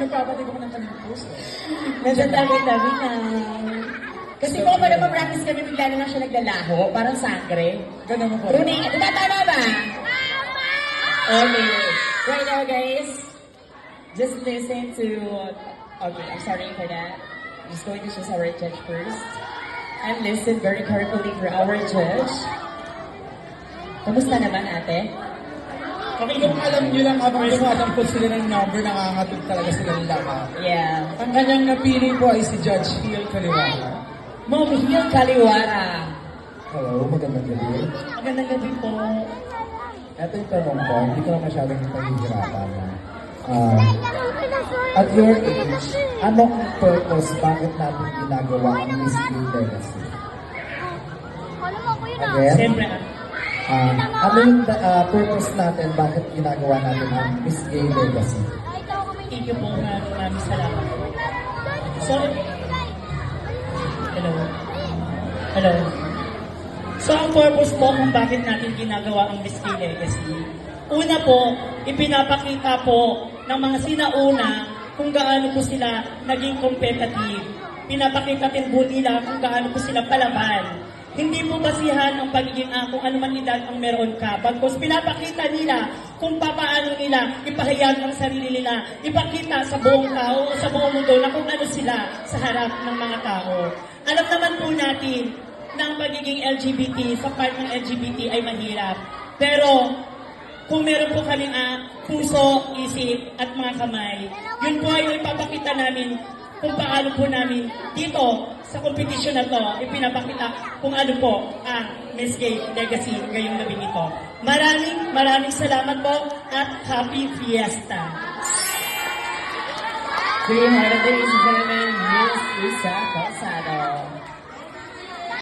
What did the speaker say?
Pinagpapatid ko ng kanyang puso. Medyo tabi-tabi na. Kasi kung pa naman practice kami, bigla na lang siya naglalaho. Parang sangre. Ganun mo po. Runing, di ba tama ba? Okay. Right now, guys, just listen to... Okay, I'm sorry for that. I'm just going to choose our judge first. And listen very carefully for our judge. Kamusta naman, ate? Okay, kung alam nyo lang habang tumatampot sila ng number, nakakatog talaga sila ng lakas. Yeah. Ang kanyang napili po ay si Judge Hill Kaliwala. Ma'am Hill Kaliwara. Hello, magandang gabi. Magandang gabi po. Ito yung tanong ko, hindi ko na masyadong pahihirapan. At your age, ano ang purpose bakit natin ginagawa ang Miss Gay Legacy? Again, Siyempre, ano yung purpose natin bakit ginagawa natin ang Miss Gay Legacy? thank you po. Maraming salamat. So, hello. Hello. So, ang purpose po kung bakit natin ginagawa ang Miss Gay Legacy, una po, ipinapakita po ng mga sinauna kung gaano po sila naging competitive. Pinapakita din po nila kung gaano po sila palaban. Hindi po basihan ang pagiging kung ano man edad ang meron ka. Bagkus pinapakita nila kung paano nila ipahayag ang sarili nila, ipakita sa buong tao o sa buong mundo na kung ano sila sa harap ng mga tao. Alam naman po natin na ang pagiging LGBT, sa part ng LGBT ay mahirap. Pero kung meron po kaming puso, isip at mga kamay, yun po ay ipapakita namin kung paano po namin dito sa competition na to, ipinapakita kung ano po ang Miss Gay Legacy ngayong gabi nito. Maraming salamat po at Happy Fiesta! Happy holidays, ladies and gentlemen, Miss Isaka.